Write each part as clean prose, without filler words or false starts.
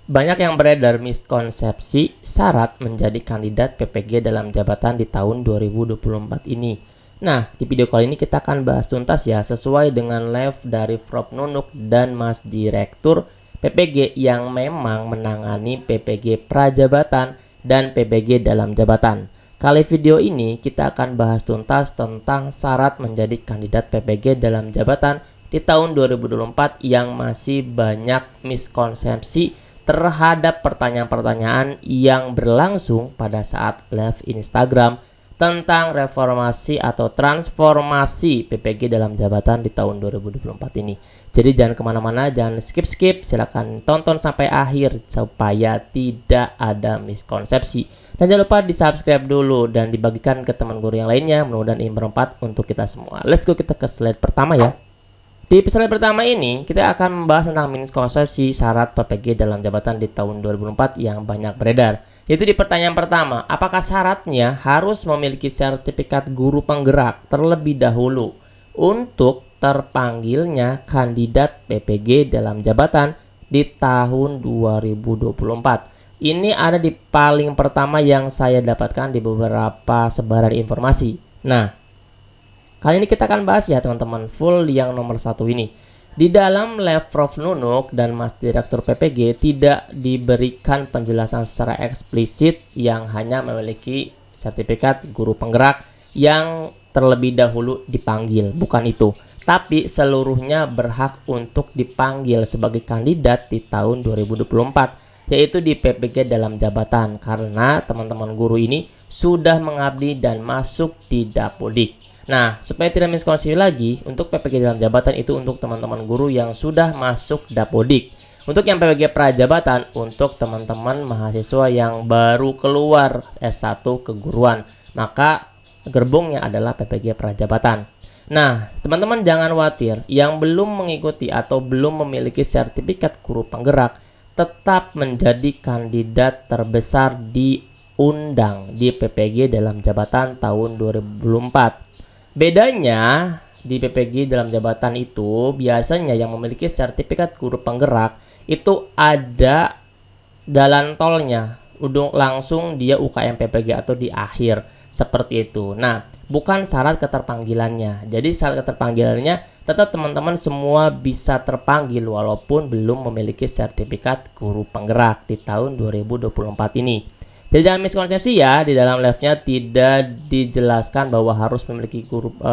Banyak yang beredar miskonsepsi syarat menjadi kandidat PPG dalam jabatan di tahun 2024 ini. Nah, di video kali ini kita akan bahas tuntas ya, sesuai dengan live dari Prof Nunuk dan Mas Direktur PPG yang memang menangani PPG prajabatan dan PPG dalam jabatan. Kali video ini kita akan bahas tuntas tentang syarat menjadi kandidat PPG dalam jabatan di tahun 2024 yang masih banyak miskonsepsi terhadap pertanyaan-pertanyaan yang berlangsung pada saat live Instagram tentang reformasi atau transformasi PPG dalam jabatan di tahun 2024 ini. Jadi jangan kemana-mana, jangan skip-skip, silahkan tonton sampai akhir supaya tidak ada miskonsepsi. Dan jangan lupa di subscribe dulu dan dibagikan ke teman guru yang lainnya, mudah-mudahan ini bermanfaat untuk kita semua. Let's go, kita ke slide pertama ya. Di episode pertama ini, kita akan membahas tentang miskonsepsi syarat PPG dalam jabatan di tahun 2024 yang banyak beredar. Yaitu di pertanyaan pertama, apakah syaratnya harus memiliki sertifikat guru penggerak terlebih dahulu untuk terpanggilnya kandidat PPG dalam jabatan di tahun 2024? Ini ada di paling pertama yang saya dapatkan di beberapa sebaran informasi. Nah, kali ini kita akan bahas ya teman-teman full yang nomor 1 ini. Di dalam live Prof Nunuk dan Mas Direktur PPG tidak diberikan penjelasan secara eksplisit yang hanya memiliki sertifikat guru penggerak yang terlebih dahulu dipanggil. Bukan itu. Tapi seluruhnya berhak untuk dipanggil sebagai kandidat di tahun 2024. Yaitu di PPG dalam jabatan. Karena teman-teman guru ini sudah mengabdi dan masuk di Dapodik. Nah, supaya tidak miskonsepsi lagi, untuk PPG dalam jabatan itu untuk teman-teman guru yang sudah masuk Dapodik. Untuk yang PPG prajabatan, untuk teman-teman mahasiswa yang baru keluar S1 keguruan, maka gerbongnya adalah PPG prajabatan. Nah, teman-teman jangan khawatir, yang belum mengikuti atau belum memiliki sertifikat guru penggerak, tetap menjadi kandidat terbesar diundang di PPG dalam jabatan tahun 2024. Bedanya di PPG dalam jabatan itu biasanya yang memiliki sertifikat guru penggerak itu ada jalan tolnya, udah langsung dia UKM PPG atau di akhir seperti itu. Nah, bukan syarat keterpanggilannya. Jadi syarat keterpanggilannya tetap teman-teman semua bisa terpanggil walaupun belum memiliki sertifikat guru penggerak di tahun 2024 ini. Jadi jangan miskonsepsi ya, di dalam live-nya tidak dijelaskan bahwa harus memiliki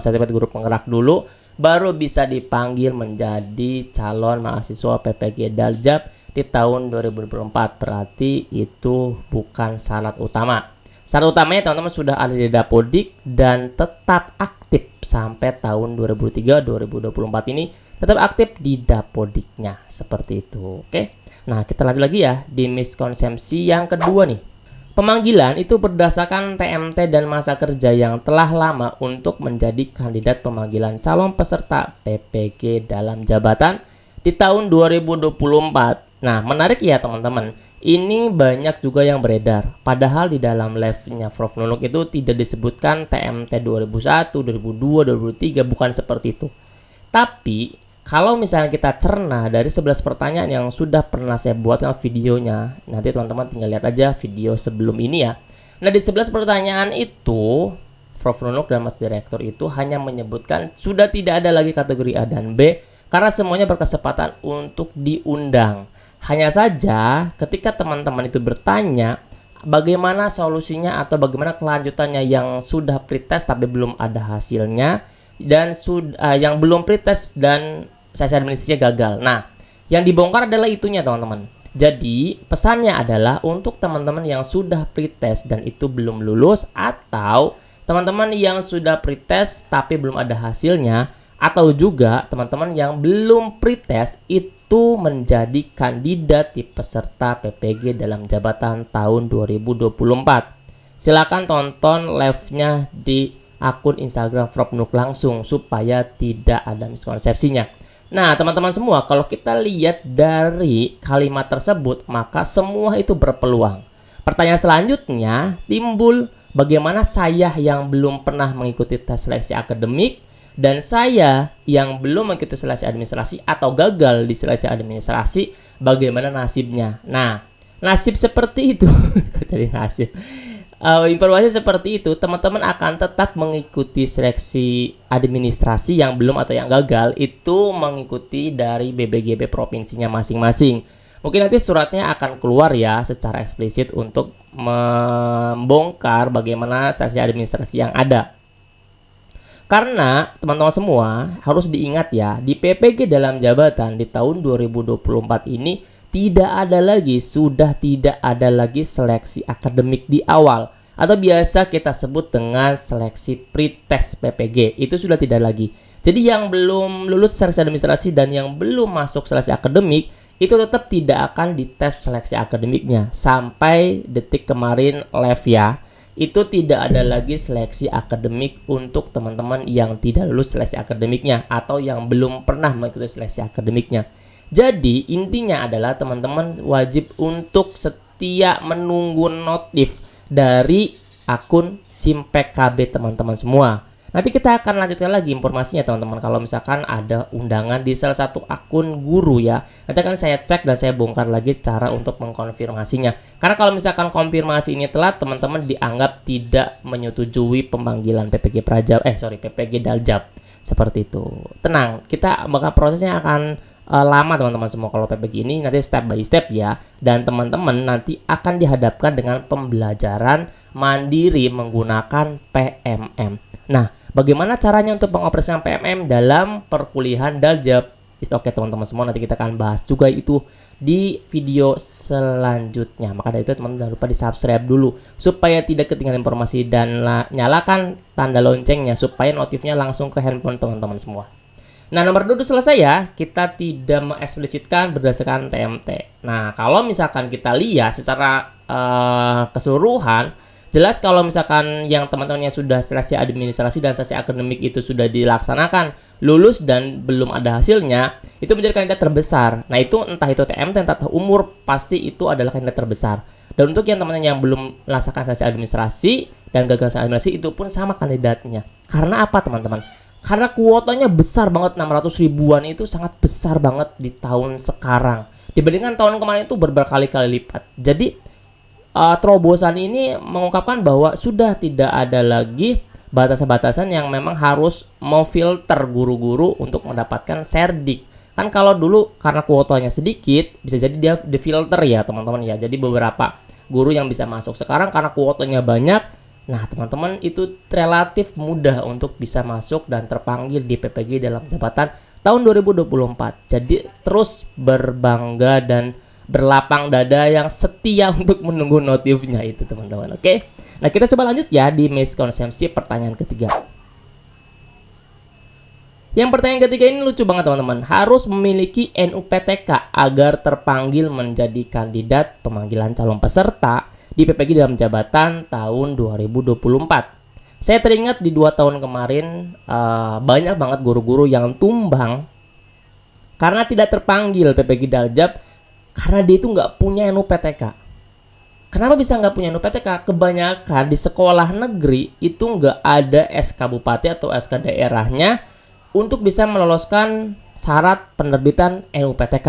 sertifikat guru penggerak dulu baru bisa dipanggil menjadi calon mahasiswa PPG Daljab di tahun 2024. Berarti itu bukan syarat utama. Syarat utamanya teman-teman sudah ada di Dapodik dan tetap aktif sampai tahun 2023-2024 ini tetap aktif di Dapodiknya seperti itu. Oke. Nah, kita lanjut lagi ya di miskonsepsi yang kedua nih. Pemanggilan itu berdasarkan TMT dan masa kerja yang telah lama untuk menjadi kandidat pemanggilan calon peserta PPG dalam jabatan di tahun 2024. Nah, menarik ya teman-teman. Ini banyak juga yang beredar. Padahal di dalam live-nya Prof Nunuk itu tidak disebutkan TMT 2001, 2002, 2003, bukan seperti itu. Tapi kalau misalnya kita cerna dari 11 pertanyaan yang sudah pernah saya buatkan videonya, nanti teman-teman tinggal lihat aja video sebelum ini ya. Nah, di 11 pertanyaan itu, Prof Nunuk dan Mas Direktur itu hanya menyebutkan sudah tidak ada lagi kategori A dan B karena semuanya berkesempatan untuk diundang. Hanya saja ketika teman-teman itu bertanya bagaimana solusinya atau bagaimana kelanjutannya yang sudah pretest tapi belum ada hasilnya, dan yang belum pretest dan sesi administrasinya gagal. Nah, yang dibongkar adalah itunya teman-teman. Jadi pesannya adalah untuk teman-teman yang sudah pretest dan itu belum lulus, atau teman-teman yang sudah pretest tapi belum ada hasilnya, atau juga teman-teman yang belum pretest itu menjadi kandidat di peserta PPG dalam jabatan tahun 2024. Silakan tonton live-nya di akun Instagram Prof Nunuk langsung supaya tidak ada miskonsepsinya. Nah, teman-teman semua, kalau kita lihat dari kalimat tersebut, maka semua itu berpeluang. Pertanyaan selanjutnya timbul, bagaimana saya yang belum pernah mengikuti tes seleksi akademik Dan saya yang belum mengikuti seleksi administrasi atau gagal di seleksi administrasi, bagaimana nasibnya? Nah, nasib seperti itu, jadi nasib. Informasi seperti itu, teman-teman akan tetap mengikuti seleksi administrasi yang belum atau yang gagal itu mengikuti dari BBGB provinsinya masing-masing. Mungkin nanti suratnya akan keluar ya secara eksplisit untuk membongkar bagaimana seleksi administrasi yang ada. Karena teman-teman semua harus diingat ya, di PPG dalam jabatan di tahun 2024 ini sudah tidak ada lagi seleksi akademik di awal atau biasa kita sebut dengan seleksi pretest PPG. Itu sudah tidak lagi. Jadi yang belum lulus seleksi administrasi dan yang belum masuk seleksi akademik itu tetap tidak akan dites seleksi akademiknya sampai detik kemarin live ya. Itu tidak ada lagi seleksi akademik untuk teman-teman yang tidak lulus seleksi akademiknya atau yang belum pernah mengikuti seleksi akademiknya. Jadi intinya adalah teman-teman wajib untuk setia menunggu notif dari akun Simpek KB teman-teman semua. Nanti kita akan lanjutkan lagi informasinya teman-teman. Kalau misalkan ada undangan di salah satu akun guru ya, nanti akan saya cek dan saya bongkar lagi cara untuk mengkonfirmasinya. Karena kalau misalkan konfirmasi ini telat, teman-teman dianggap tidak menyetujui pemanggilan PPG PPG Daljab. Seperti itu. Tenang, kita bakal prosesnya akan lama teman-teman semua kalau PPG ini nanti step by step ya. Dan teman-teman nanti akan dihadapkan dengan pembelajaran mandiri menggunakan PMM. Nah, bagaimana caranya untuk mengoperasikan PMM dalam perkuliahan Daljab? Oke teman-teman semua, nanti kita akan bahas juga itu di video selanjutnya. Maka dari itu teman-teman jangan lupa di subscribe dulu supaya tidak ketinggalan informasi dan nyalakan tanda loncengnya supaya notifnya langsung ke handphone teman-teman semua. Nah, nomor 2 selesai ya, kita tidak mengeksplisitkan berdasarkan TMT. Nah, kalau misalkan kita lihat secara keseluruhan, jelas kalau misalkan yang teman-teman yang sudah seleksi administrasi dan seleksi akademik itu sudah dilaksanakan, lulus dan belum ada hasilnya, itu menjadi kandidat terbesar. Nah, itu entah itu TMT, entah umur, pasti itu adalah kandidat terbesar. Dan untuk yang teman-teman yang belum melaksanakan seleksi administrasi dan gagal seleksi administrasi, itu pun sama kandidatnya. Karena apa teman-teman? Karena kuotanya besar banget, 600 ribuan itu sangat besar banget di tahun sekarang. Dibandingkan tahun kemarin itu berkali-kali lipat. Jadi terobosan ini mengungkapkan bahwa sudah tidak ada lagi batasan-batasan yang memang harus memfilter guru-guru untuk mendapatkan serdik. Kan kalau dulu karena kuotanya sedikit bisa jadi dia difilter ya teman-teman ya. Jadi beberapa guru yang bisa masuk. Sekarang karena kuotanya banyak, nah teman-teman itu relatif mudah untuk bisa masuk dan terpanggil di PPG dalam jabatan tahun 2024. Jadi terus berbangga dan berlapang dada yang setia untuk menunggu notifnya itu teman-teman. Oke. Nah, kita coba lanjut ya di miskonsepsi pertanyaan ketiga. Yang pertanyaan ketiga ini lucu banget teman-teman. Harus memiliki NUPTK agar terpanggil menjadi kandidat pemanggilan calon peserta di PPG dalam jabatan tahun 2024. Saya teringat di 2 tahun kemarin banyak banget guru-guru yang tumbang karena tidak terpanggil PPG Daljab karena dia itu nggak punya NUPTK. Kenapa bisa nggak punya NUPTK? Kebanyakan di sekolah negeri itu nggak ada SK Bupati atau SK daerahnya untuk bisa meloloskan syarat penerbitan NUPTK.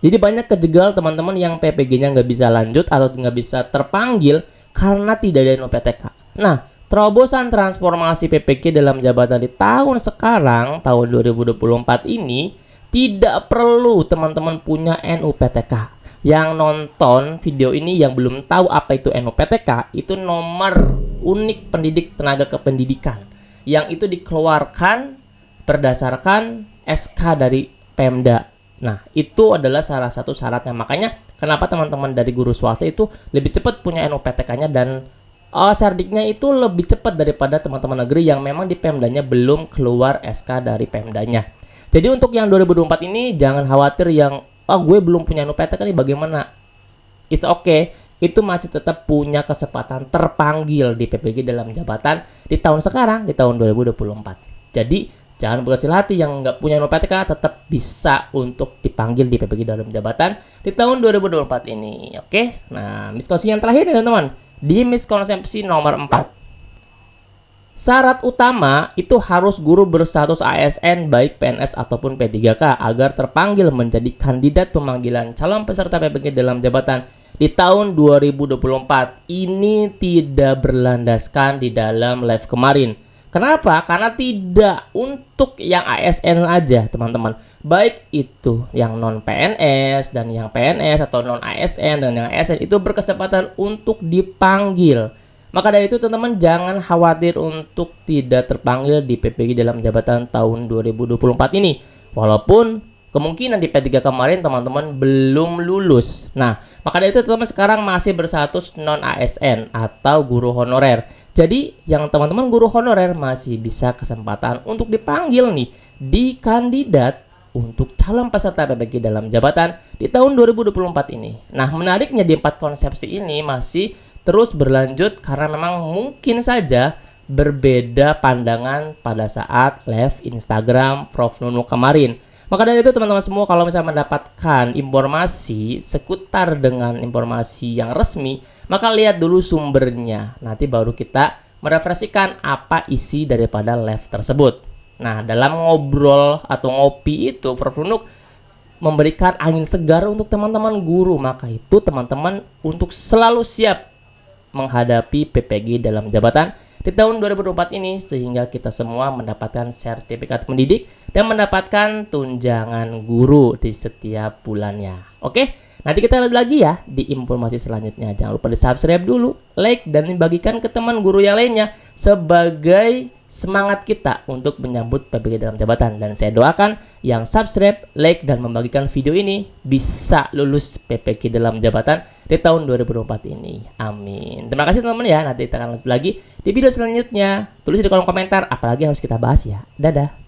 Jadi banyak kejegal teman-teman yang PPG-nya nggak bisa lanjut atau nggak bisa terpanggil karena tidak ada NUPTK. Nah, terobosan transformasi PPG dalam jabatan di tahun sekarang, tahun 2024 ini, tidak perlu teman-teman punya NUPTK. Yang nonton video ini yang belum tahu apa itu NUPTK, itu nomor unik pendidik tenaga kependidikan yang itu dikeluarkan berdasarkan SK dari Pemda. Nah, itu adalah salah satu syaratnya. Makanya kenapa teman-teman dari guru swasta itu lebih cepat punya NUPTK-nya dan serdiknya itu lebih cepat daripada teman-teman negeri yang memang di Pemdanya belum keluar SK dari Pemdanya. Jadi untuk yang 2024 ini jangan khawatir yang gue belum punya NUPTK nih bagaimana? It's okay. Itu masih tetap punya kesempatan terpanggil di PPG dalam jabatan di tahun sekarang, di tahun 2024. Jadi jangan berkecil hati yang nggak punya NUPTK tetap bisa untuk dipanggil di PPG dalam jabatan di tahun 2024 ini. Oke? Nah, miskonsepsi yang terakhir nih teman-teman. Di miskonsepsi nomor 4. Syarat utama itu harus guru berstatus ASN baik PNS ataupun P3K agar terpanggil menjadi kandidat pemanggilan calon peserta PPG dalam jabatan di tahun 2024. Ini tidak berlandaskan di dalam live kemarin. Kenapa? Karena tidak untuk yang ASN aja, teman-teman. Baik itu yang non PNS dan yang PNS atau non ASN dan yang ASN itu berkesempatan untuk dipanggil. Maka dari itu teman-teman jangan khawatir untuk tidak terpanggil di PPG dalam jabatan tahun 2024 ini. Walaupun kemungkinan di P3 kemarin teman-teman belum lulus. Nah, maka dari itu teman-teman sekarang masih berstatus non ASN atau guru honorer. Jadi yang teman-teman guru honorer masih bisa kesempatan untuk dipanggil nih di kandidat untuk calon peserta PPG dalam jabatan di tahun 2024 ini. Nah, menariknya di 4 konsepsi ini masih terus berlanjut karena memang mungkin saja berbeda pandangan pada saat live Instagram Prof Nunu kemarin. Maka dari itu teman-teman semua kalau misalnya mendapatkan informasi seputar dengan informasi yang resmi, maka lihat dulu sumbernya. Nanti baru kita merefleksikan apa isi daripada live tersebut. Nah, dalam ngobrol atau ngopi itu Prof Nunu memberikan angin segar untuk teman-teman guru. Maka itu teman-teman untuk selalu siap menghadapi PPG dalam jabatan di tahun 2024 ini sehingga kita semua mendapatkan sertifikat mendidik dan mendapatkan tunjangan guru di setiap bulannya. Oke, nanti kita lihat lagi ya di informasi selanjutnya. Jangan lupa di subscribe dulu, like, dan dibagikan ke teman guru yang lainnya sebagai semangat kita untuk menyambut PPG dalam jabatan. Dan saya doakan yang subscribe, like, dan membagikan video ini bisa lulus PPG dalam jabatan di tahun 2024 ini. Amin. Terima kasih teman-teman ya. Nanti kita akan lanjut lagi di video selanjutnya. Tulis di kolom komentar apalagi harus kita bahas ya. Dadah.